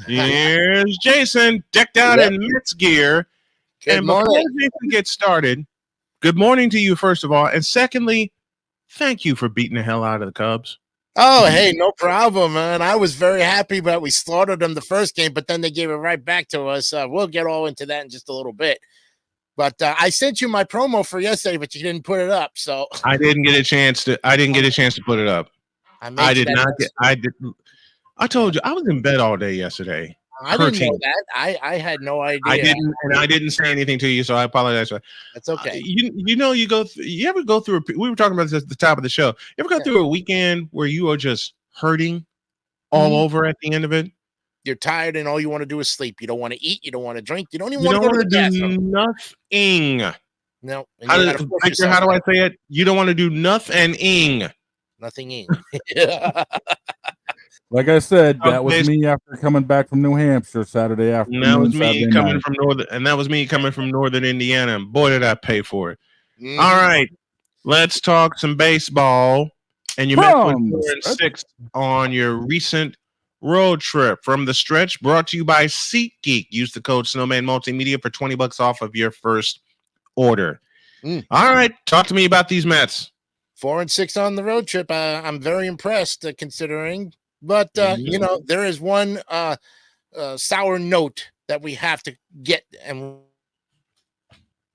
Here's Jason, decked out Yep. in Mets gear. Good And before morning. Jason gets started, good morning to you, first of all. And secondly, thank you for beating the hell out of the Cubs. Oh, hey, no problem, man. I was very happy that we slaughtered them the first game, but then they gave it right back to us. We'll get all into that in just a little bit. But I sent you my promo for yesterday, but you didn't put it up. So I didn't get a chance to. I didn't get a chance to put it up. I I made you did that. not get. I did. I Yeah. told you I was in bed all day yesterday. I didn't know that. I had no idea. I didn't say anything to you, so I apologize. That's okay. You ever go through? We were talking about this at the top of the show. You ever go Yeah. through a weekend where you are just hurting all Mhm. over at the end of it? You're tired and all you want to do is sleep. You don't want to eat. You don't want to drink. You don't even You want to don't go to want the to bathroom. do nothing. No, and you got to force yourself. How do I say it? You don't want to do nothing. Nothing in. Yeah. Like I said, that Okay, was me after coming back from New Hampshire Saturday and that was afternoon, me Saturday coming night. from northern Indiana, and boy did I pay for it. Mhm. All right, let's talk some baseball. And you Mets went From 4-6 on your recent road trip. From the Stretch, brought to you by SeatGeek. Use the code Snowman Multimedia for $20 off of your first order. All right, talk to me about these Mets. 4-6 on the road trip. I'm very impressed considering, but there is one sour note that we have to get, and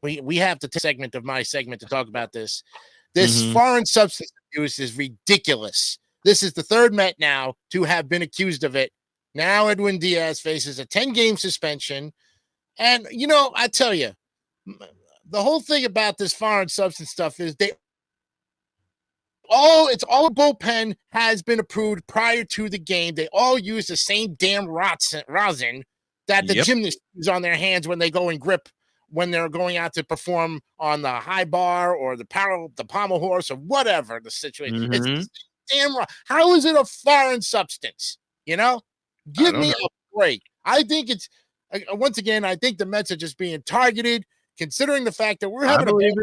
we have to take a segment of my segment to talk about this. This foreign substance abuse is ridiculous. This is the third Met now to have been accused of it. Now Edwin Diaz faces a 10-game suspension, and I tell you, the whole thing about this foreign substance stuff is it's all bullpen has been approved prior to the game. They all use the same damn rosin that the gymnasts use on their hands when they go and grip when they're going out to perform on the high bar or the pommel horse or whatever the situation. It's damn right. How is it a foreign substance? Give me a break. I think it's once again. I think the Mets are just being targeted, considering the fact that we're having a bad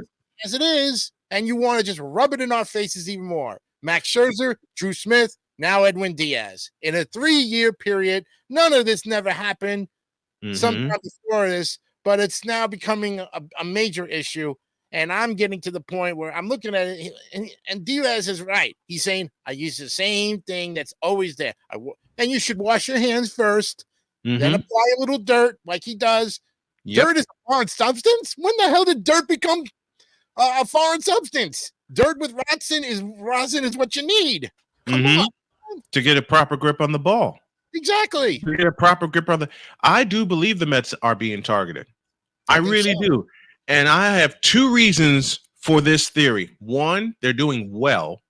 as it is, and you want to just rub it in our faces even more. Max Scherzer, Drew Smith, now Edwin Diaz. In a 3-year period, none of this never happened. Sometime before this, but it's now becoming a major issue. And I'm getting to the point where I'm looking at it, and Diaz is right. He's saying, I use the same thing that's always there. And you should wash your hands first, then apply a little dirt like he does. Dirt is a foreign substance? When the hell did dirt become a foreign substance? Dirt with rosin is what you need. Come on. To get a proper grip on the ball. Exactly. To get a proper grip on I do believe the Mets are being targeted. I really do. And I have two reasons for this theory. One, they're doing well.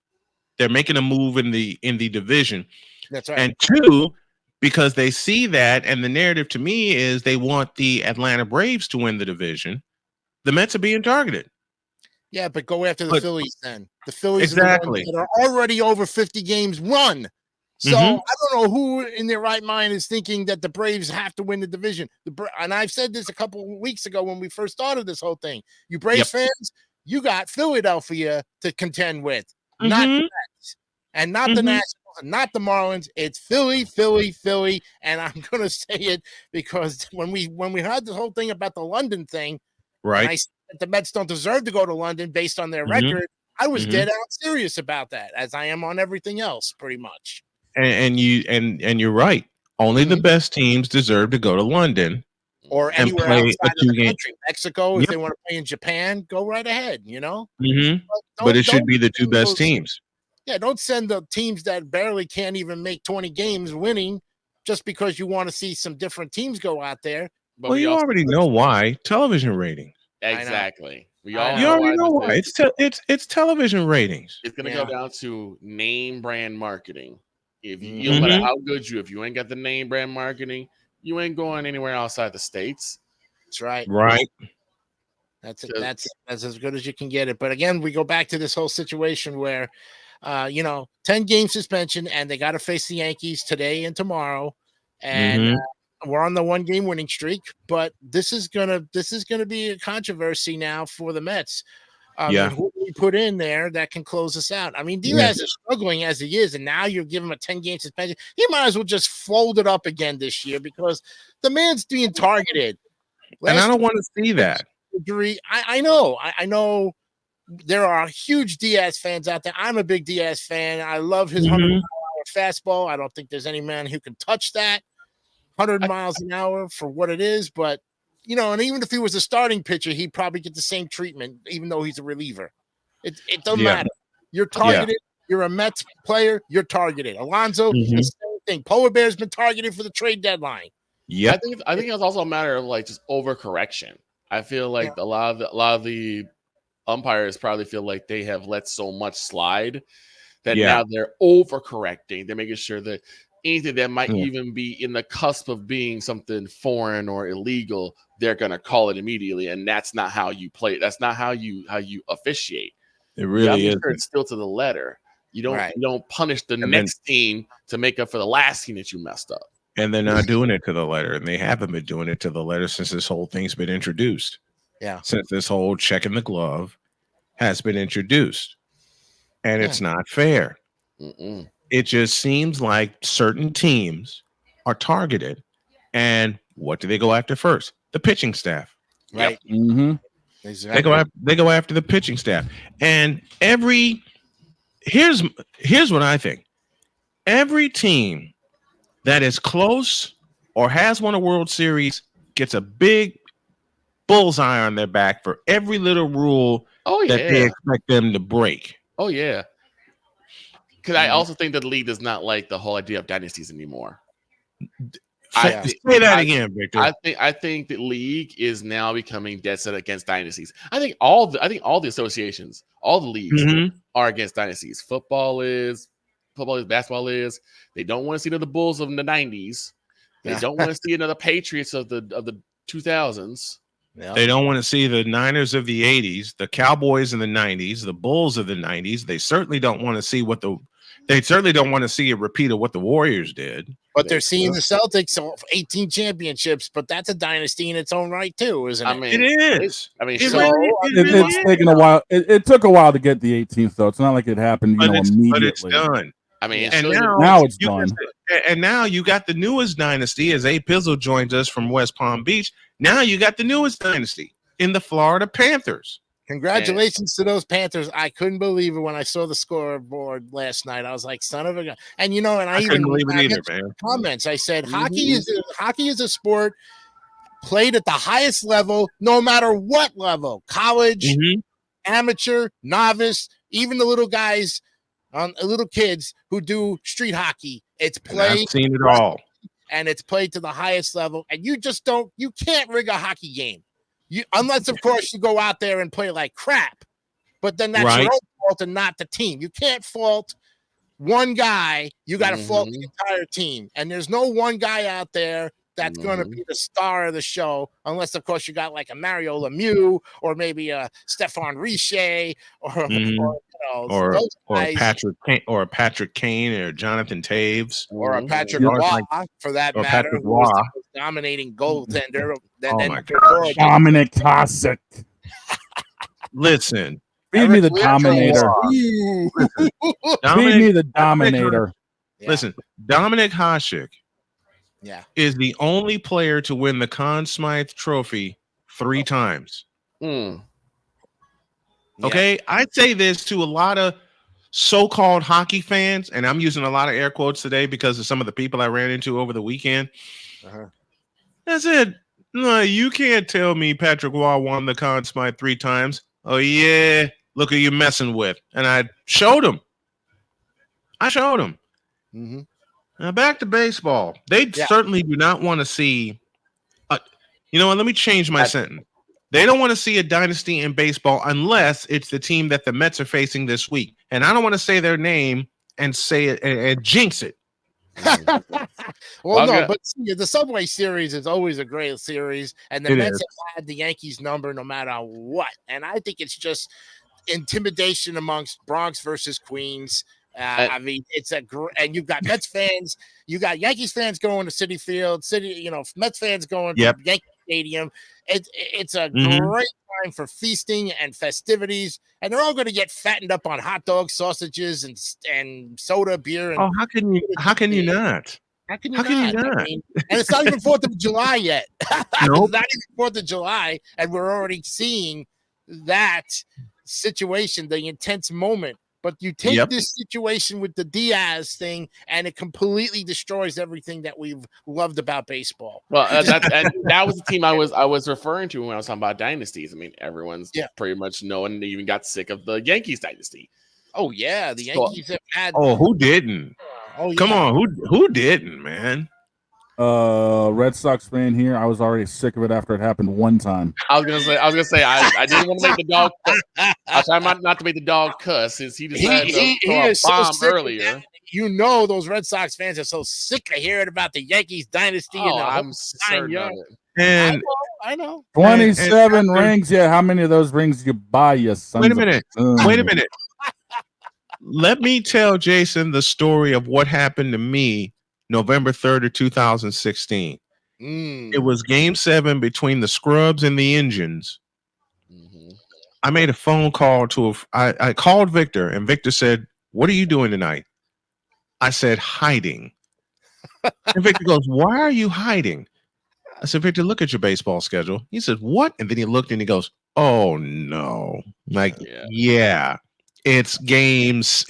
They're making a move in the division. That's right. And two, because they see that, and the narrative to me is they want the Atlanta Braves to win the division. The Mets are being targeted. Yeah, but go after the Phillies then. The Phillies are the ones that are already over 50 games won. So I don't know who in their right mind is thinking that the Braves have to win the division. And I've said this a couple of weeks ago when we first started this whole thing. You Braves fans, you got Philadelphia to contend with, not the Mets, and not the Nationals, and not the Marlins. It's Philly, Philly, Philly. And I'm going to say it because when we had this whole thing about the London thing, right? And I said that the Mets don't deserve to go to London based on their record. I was dead out serious about that, as I am on everything else, pretty much. And you're right. Only the best teams deserve to go to London or anywhere outside of the country. Mexico, if they want to play in Japan, go right ahead. But it should be the two best teams. Yeah, don't send the teams that barely can't even make 20 games winning just because you want to see some different teams go out there. But you already know why. Television ratings. Exactly. You already know why. It's television ratings. It's going to go down to name brand marketing. If you no matter how good if you ain't got the name brand marketing, you ain't going anywhere outside the States. That's right. Right. That's as good as you can get it. But again, we go back to this whole situation where 10-game suspension, and they got to face the Yankees today and tomorrow. And we're on the 1-game winning streak, but this is gonna be a controversy now for the Mets. I mean, who do we put in there that can close us out? I mean, Diaz is struggling as he is, and now you're giving him a 10-game suspension. He might as well just fold it up again this year because the man's being targeted. And I don't want to see that. I know. I know there are huge Diaz fans out there. I'm a big Diaz fan. I love his 100-mile-an-hour fastball. I don't think there's any man who can touch that 100 miles an hour for what it is. But, you know, and even if he was a starting pitcher, he'd probably get the same treatment, even though he's a reliever. It doesn't matter. You're targeted. You're a Mets player. You're targeted. Alonso, the same thing. Polar Bear's been targeted for the trade deadline. Yeah, I think it's also a matter of like just overcorrection. I feel like a lot of the umpires probably feel like they have let so much slide that now they're overcorrecting. They're making sure that anything that might even be in the cusp of being something foreign or illegal, they're gonna call it immediately, and that's not how you play. That's not how you officiate. It really is. Sure it's still to the letter. You don't punish the next team to make up for the last team that you messed up. And they're not doing it to the letter, and they haven't been doing it to the letter since this whole thing's been introduced. Yeah, since this whole check in the glove has been introduced, and it's not fair. It just seems like certain teams are targeted, and what do they go after first? The pitching staff, right? Exactly. They go after the pitching staff, and here's what I think: every team that is close or has won a World Series gets a big bullseye on their back for every little rule that they expect them to break. Oh yeah. Because I also think that the league does not like the whole idea of dynasties anymore. Say that again, Victor. I think the league is now becoming dead set against dynasties. I think all the associations, all the leagues are against dynasties. Football is, basketball is. They don't want to see another Bulls of the 90s. They don't want to see another Patriots of the 2000s. Yeah. They don't want to see the Niners of the 80s, the Cowboys in the 90s, the Bulls of the 90s. They certainly don't want to see a repeat of what the Warriors did. But they're seeing the Celtics 18 championships, but that's a dynasty in its own right too, isn't it? I mean, it is. It's taken a while. It took a while to get the 18th, though. It's not like it happened, immediately. But it's done. I mean, and now it's done. And now you got the newest dynasty, as A. Pizzle joins us from West Palm Beach. Now you got the newest dynasty in the Florida Panthers. Congratulations to those Panthers. I couldn't believe it when I saw the scoreboard last night. I was like, son of a gun. And I couldn't believe it either, man. Comments. I said, hockey is a sport played at the highest level, no matter what level. College, amateur, novice, even the little guys, little kids who do street hockey. It's played. I've seen it all. And it's played to the highest level. And you can't rig a hockey game. Unless, of course, you go out there and play like crap. But then that's your own fault and not the team. You can't fault one guy. You got to fault the entire team. And there's no one guy out there that's going to be the star of the show, unless, of course, you got like a Mario Lemieux or maybe a Stephane Richer or Patrick Kane or Jonathan Taves or a Patrick Roy, for that matter, who was the most dominating goaltender. My God, Dominic Hasek. Listen, feed me the Dominator. Feed me the Dominator. Listen, Dominic Hasek. Is the only player to win the Conn Smythe Trophy 3 times. Okay, I'd say this to a lot of so-called hockey fans, and I'm using a lot of air quotes today because of some of the people I ran into over the weekend. I said, no, you can't tell me Patrick Roy won the Conn Smythe 3 times. Oh, yeah, look who you're messing with. And I showed him. Now back to baseball. They certainly do not want to see. You know what? Let me change my sentence. They don't want to see a dynasty in baseball unless it's the team that the Mets are facing this week. And I don't want to say their name and say it and jinx it. But see, the Subway Series is always a great series, and the Mets have had the Yankees number no matter what. And I think it's just intimidation amongst Bronx versus Queens. I mean, it's and you've got Mets fans, you got Yankees fans going to Citi Field, Mets fans going to Yankee stadium. It's a great time for feasting and festivities, and they're all going to get fattened up on hot dogs, sausages, and soda, beer. And how can you not? How can you not? I mean, and it's not even 4th of July yet. Nope. It's not even 4th of July, and we're already seeing that situation, the intense moment. But you take this situation with the Diaz thing, and it completely destroys everything that we've loved about baseball. Well, that was the team I was referring to when I was talking about dynasties. I mean, everyone's pretty much knowing, even got sick of the Yankees dynasty. Oh yeah, the Yankees have had. Oh, who didn't? Oh, yeah. Come on, who didn't, man? Red Sox fan here. I was already sick of it after it happened one time. I was gonna say I didn't want to make the dog. I tried not to make the dog cuss since he decided to throw a bomb earlier. You know, those Red Sox fans are so sick of hearing about the Yankees dynasty. Oh, I'm certain of it. And I know. 27 rings. Yeah, how many of those rings did you buy? You sons wait a minute. Wait a minute. Let me tell Jason the story of what happened to me November 3rd of 2016. It was Game 7 between the Scrubs and the Indians. I made a phone call I called Victor, and Victor said, "What are you doing tonight?" I said, "Hiding." And Victor goes, "Why are you hiding?" I said, "Victor, look at your baseball schedule." He said, "What?" And then he looked and he goes, "Oh no." Like, yeah, it's games.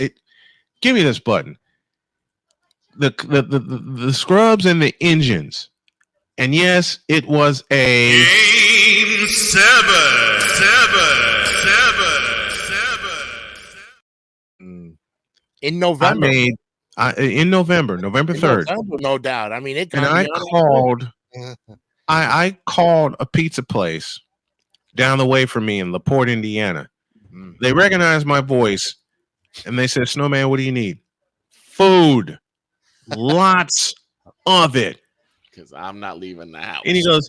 Give me this button. The Scrubs and the Indians. And yes, it was a Game 7. In November. November 3rd. No doubt. I mean, I called a pizza place down the way from me in LaPorte, Indiana. They recognized my voice and they said, "Snowman, what do you need?" Food. Lots of it. Because I'm not leaving the house. And he goes,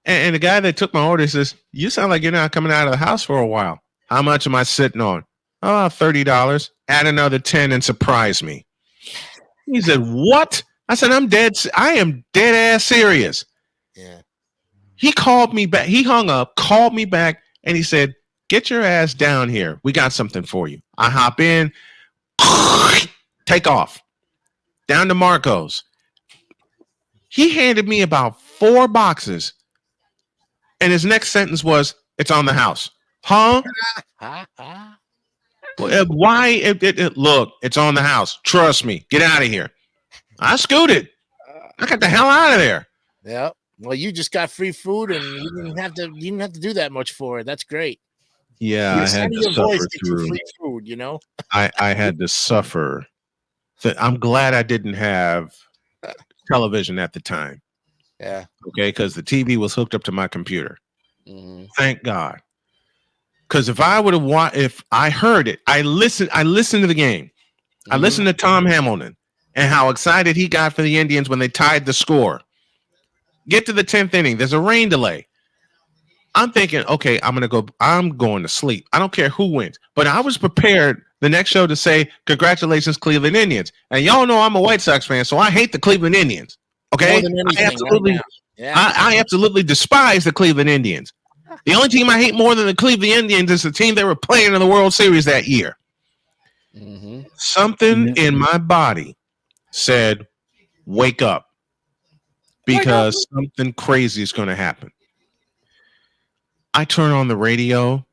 and the guy that took my order says, "You sound like you're not coming out of the house for a while. How much am I sitting on?" "Oh, $30. Add another 10 and surprise me." He said, "What?" I said, I am dead ass serious. Yeah. He called me back. He hung up, called me back, and he said, "Get your ass down here. We got something for you." I hop in, take off, down to Marco's. He handed me about 4 boxes, and his next sentence was, "It's on the house." Huh? Why? Look, it's on the house. Trust me. Get out of here. I scooted. I got the hell out of there. Yeah. Well, you just got free food, and you didn't have to do that much for it. That's great. Yeah, I had to suffer through free food. You know, I had to suffer. I'm glad I didn't have television at the time. Yeah. Okay, because the TV was hooked up to my computer. Thank God. Because if I would have if I heard it, I listened to the game. I listened to Tom Hamilton and how excited he got for the Indians when they tied the score. Get to the 10th inning. There's a rain delay. I'm thinking, okay, I'm going to sleep. I don't care who wins. But I was prepared the next show to say, "Congratulations, Cleveland Indians." And y'all know I'm a White Sox fan, so I hate the Cleveland Indians. Okay? I absolutely despise the Cleveland Indians. The only team I hate more than the Cleveland Indians is the team they were playing in the World Series that year. Something in my body said, "Wake up," because something crazy is going to happen. I turn on the radio,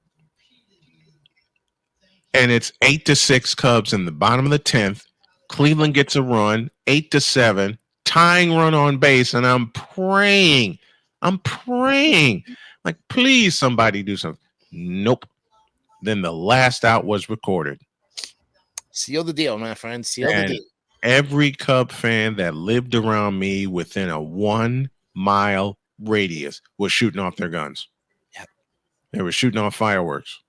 and it's 8-6 Cubs in the bottom of the 10th. Cleveland gets a run, 8-7, tying run on base, and I'm praying, like, please somebody do something. Nope. Then the last out was recorded. Seal the deal, my friend. Seal the deal. Every Cub fan that lived around me within a 1-mile radius was shooting off their guns. Yep. They were shooting off fireworks.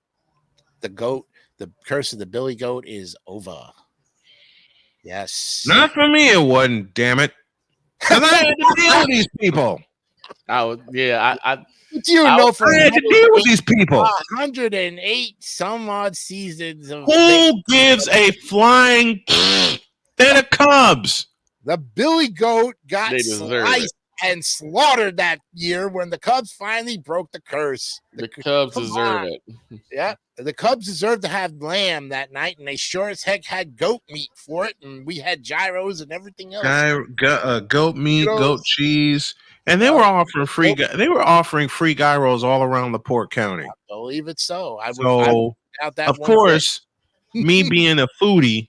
The curse of the Billy Goat is over. Yes. Not for me, it wasn't, damn it. Because I had to deal with these people. I had to deal with these people. 108 some odd seasons of who gives a flying they're the Cubs. The Billy Goat got sliced and slaughtered that year when the Cubs finally broke the curse. The Cubs deserve it. Yeah, the Cubs deserved to have lamb that night, and they sure as heck had goat meat for it, and we had gyros and everything else. Goat meat, goat cheese, and they were offering free. They were offering free gyros all around LaPorte County. I believe it so. I would doubt that. Of course, me being a foodie,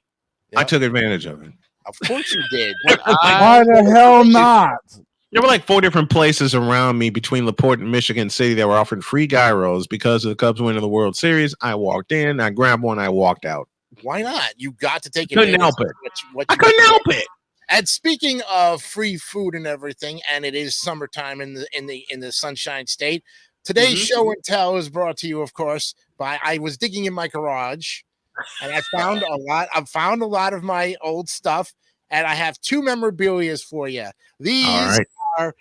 I took advantage of it. Of course you did. Why the hell not? There were like 4 different places around me between LaPorte and Michigan City that were offering free gyros because of the Cubs winning the World Series. I walked in, I grabbed one, I walked out. Why not? You got to take it. Couldn't help it. I couldn't help it. And speaking of free food and everything, and it is summertime in the Sunshine State. Today's show and tell is brought to you, of course, by I was digging in my garage, and I found a lot. I've found a lot of my old stuff, and I have 2 memorabilias for you. These are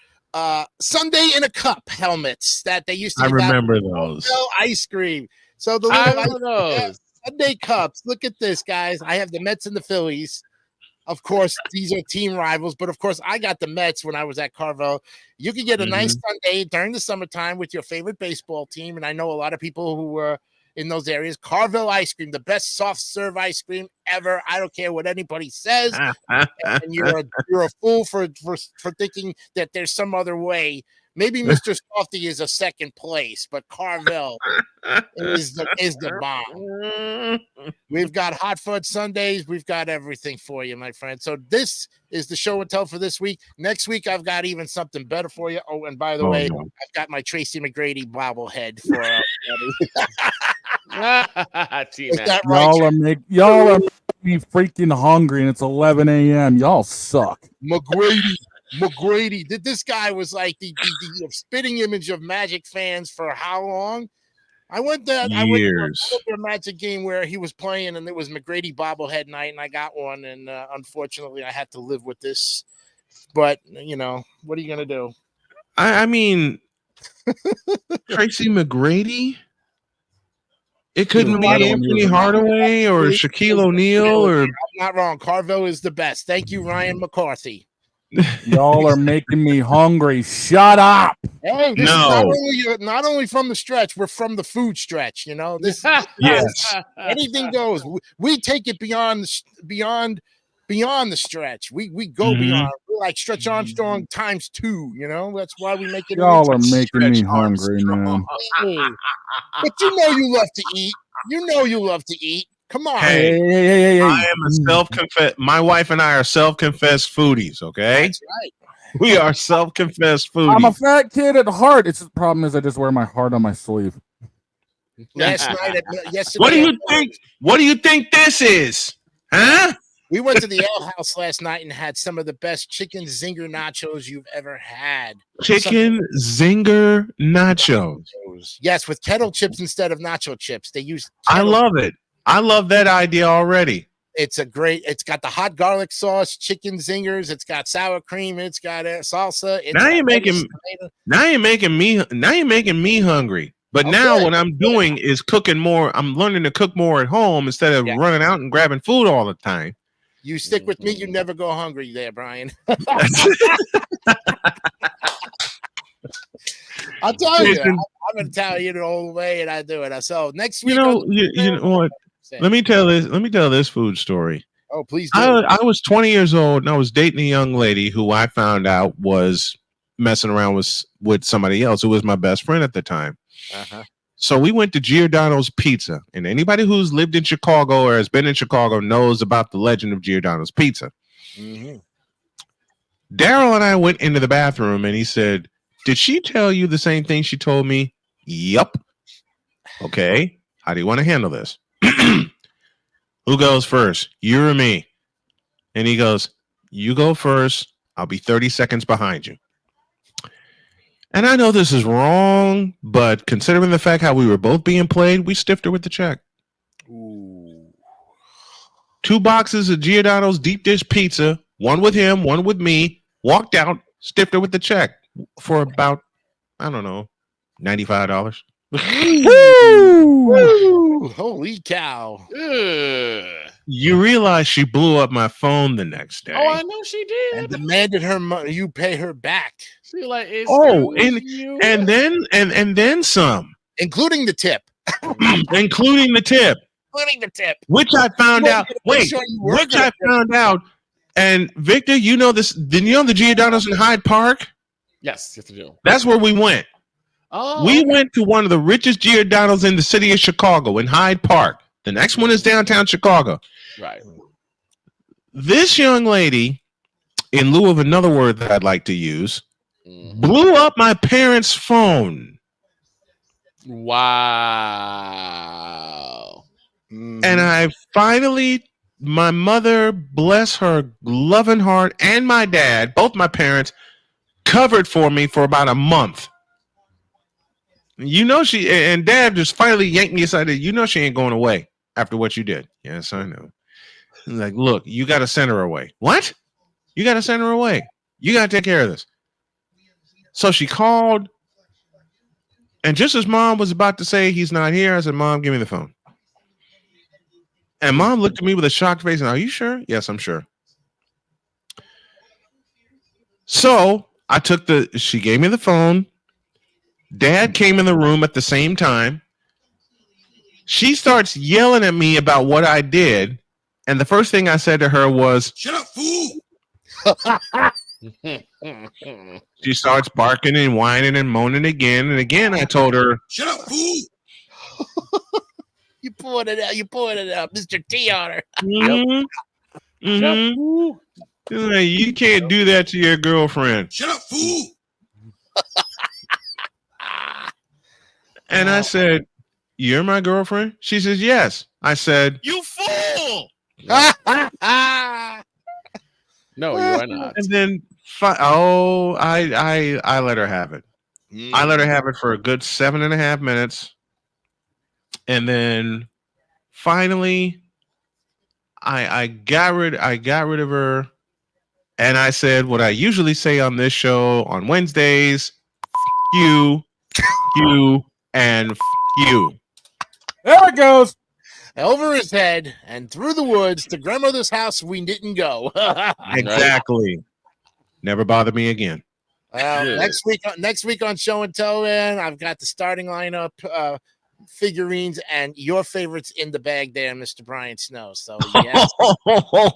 Sunday in a Cup helmets that they used to. I remember those. Ice cream. So the little Sunday cups. Look at this, guys. I have the Mets and the Phillies. Of course, these are team rivals, but of course, I got the Mets when I was at Carvel. You can get a nice Sunday during the summertime with your favorite baseball team, and I know a lot of people who were in those areas. Carvel ice cream, the best soft serve ice cream ever. I don't care what anybody says, and you're a fool for thinking that there's some other way. Maybe Mr. Softy is a second place, but Carvel is the bomb. We've got hot fudge Sundays. We've got everything for you, my friend. So this is the show and tell for this week. Next week, I've got even something better for you. Oh, and by the way, I've got my Tracy McGrady bobblehead for that right? Y'all are making me freaking hungry, and it's 11 a.m. Y'all suck. McGrady. This guy was like the spitting image of Magic fans for how long? I went to a Magic game where he was playing, and it was McGrady bobblehead night, and I got one, and unfortunately, I had to live with this. But you know, what are you gonna do? I mean, Tracy McGrady. It couldn't be Anthony Hardaway or Shaquille O'Neal or. I'm not wrong. Carvel is the best. Thank you, Ryan McCarthy. Y'all are making me hungry. Shut up. Hey, this is not only from the stretch, we're from the food stretch. You know, this yes, anything goes. We take it beyond the stretch. We go beyond. We're like Stretch Armstrong times 2. You know, that's why we make it. Y'all are making me hungry, man. Hey, but you know you love to eat. You know you love to eat. Come on. Hey. I am a self-confessed. My wife and I are self-confessed foodies. Okay, that's right. We are self-confessed foodies. I'm a fat kid at heart. The problem is I just wear my heart on my sleeve. Yesterday. What do you think? What do you think this is? Huh? We went to the Ale House last night and had some of the best chicken zinger nachos you've ever had. Chicken zinger nachos. Yes, with kettle chips instead of nacho chips. They use. I love it. I love that idea already. It's got the hot garlic sauce, chicken zingers. It's got sour cream. It's got salsa. Now you're making me hungry. But now what I'm doing is cooking more. I'm learning to cook more at home instead of running out and grabbing food all the time. You stick with me, you never go hungry there, Brian. I'll tell you. I'm going to tell you the whole way, and I do it. So next week, you know what? Let me tell this food story. Oh, please do. I was 20 years old, and I was dating a young lady who I found out was messing around with somebody else who was my best friend at the time. So we went to Giordano's Pizza, and anybody who's lived in Chicago or has been in Chicago knows about the legend of Giordano's Pizza. Daryl and I went into the bathroom, and he said, "Did she tell you the same thing she told me?" Yup. Okay. How do you want to handle this? Who goes first? You or me? And he goes, "You go first. I'll be 30 seconds behind you." And I know this is wrong, but considering the fact how we were both being played, we stiffed her with the check. Ooh. 2 boxes of Giordano's deep dish pizza, one with him, one with me, walked out, stiffed her with the check for about, I don't know, $95. Woo! Holy cow. You realize she blew up my phone the next day. Oh, I know she did. And demanded you pay her back. She like, and then some, including the tip. including the tip. Which I found out. Which I found out. And Victor, you know this? Did you know the Giordano's in Hyde Park? Yes, I do. That's where we went. Oh, we went to one of the richest Giordano's in the city of Chicago, in Hyde Park. The next one is downtown Chicago. Right. This young lady, in lieu of another word that I'd like to use, blew up my parents' phone. Wow. And I finally, my mother, bless her loving heart, and my dad, both my parents, covered for me for about a month. You know, she and Dad just finally yanked me aside. You know, she ain't going away after what you did. Yes, I know. Like, look, you got to send her away. What? You got to send her away. You got to take care of this. So she called, and just as Mom was about to say he's not here, I said, Mom, give me the phone. And Mom looked at me with a shocked face and, are you sure? Yes, I'm sure. So I took she gave me the phone. Dad came in the room at the same time. She starts yelling at me about what I did. And the first thing I said to her was, shut up, fool. She starts barking and whining and moaning again. And again, I told her, shut up, fool. You pulling it out. You pulling it out. Mr. T on her. You can't do that to your girlfriend. Shut up, fool. And I said, you're my girlfriend? She says, yes. I said, you fool. No, you are not. And then, I let her have it. I let her have it for a good 7.5 minutes. And then finally, I got rid of her. And I said what I usually say on this show on Wednesdays, you, and you. There it goes. Over his head and through the woods to grandmother's house we didn't go. Exactly. Never bother me again. Next week on Show and Tell, man, I've got the starting lineup, figurines, and your favorites in the bag there, Mr. Brian Snow. So yes.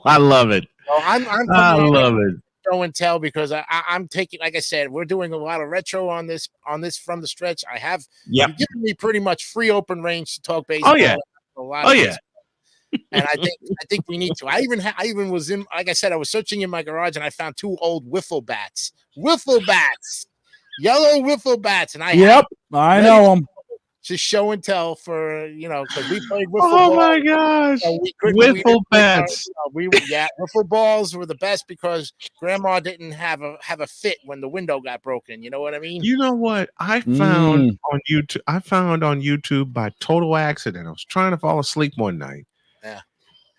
I love it. So I love it. Show and Tell because I'm taking, like I said, we're doing a lot of retro on this from the stretch. I have you've given me pretty much free open range to talk baseball. Oh yeah. And I think we need to. I even was in, like I said, I was searching in my garage and I found 2 old wiffle bats, yellow wiffle bats, and I know them. Just show and tell for because we played wiffle. Oh my gosh, wiffle bats. Wiffle balls were the best because Grandma didn't have a fit when the window got broken. You know what I mean? You know what I found on YouTube? I found on YouTube by total accident. I was trying to fall asleep one night. Yeah,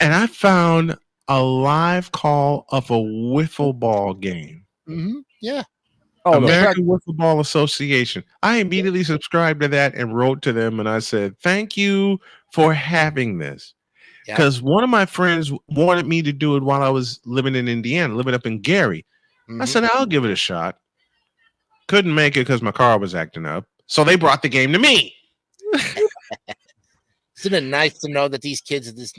and I found a live call of a wiffle ball game. Mm-hmm. Yeah. American Wiffle Ball Association. I immediately subscribed to that and wrote to them and I said, thank you for having this. Because one of my friends wanted me to do it while I was living in Indiana, living up in Gary. I said, I'll give it a shot. Couldn't make it because my car was acting up. So they brought the game to me. Isn't it nice to know that these kids of this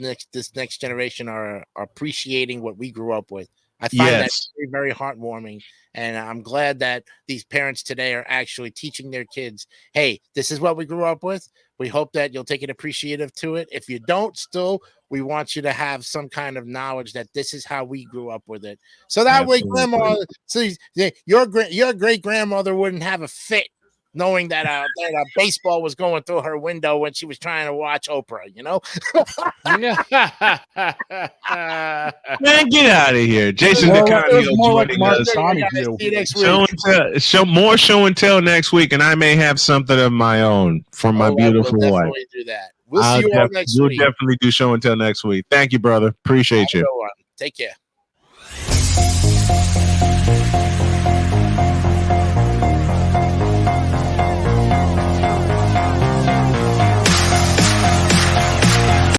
next generation are appreciating what we grew up with? I find that very, very heartwarming. And I'm glad that these parents today are actually teaching their kids, hey, this is what we grew up with. We hope that you'll take an appreciative to it. If you don't, still, we want you to have some kind of knowledge that this is how we grew up with it. So that way, grandma, your great grandmother wouldn't have a fit knowing that baseball was going through her window when she was trying to watch Oprah, Man, get out of here. Jason DeCanio joining us. Show and tell next week, and I may have something of my own for my beautiful wife. Do that. We'll see you all next week. We'll definitely do show and tell next week. Thank you, brother. Appreciate you. Take care.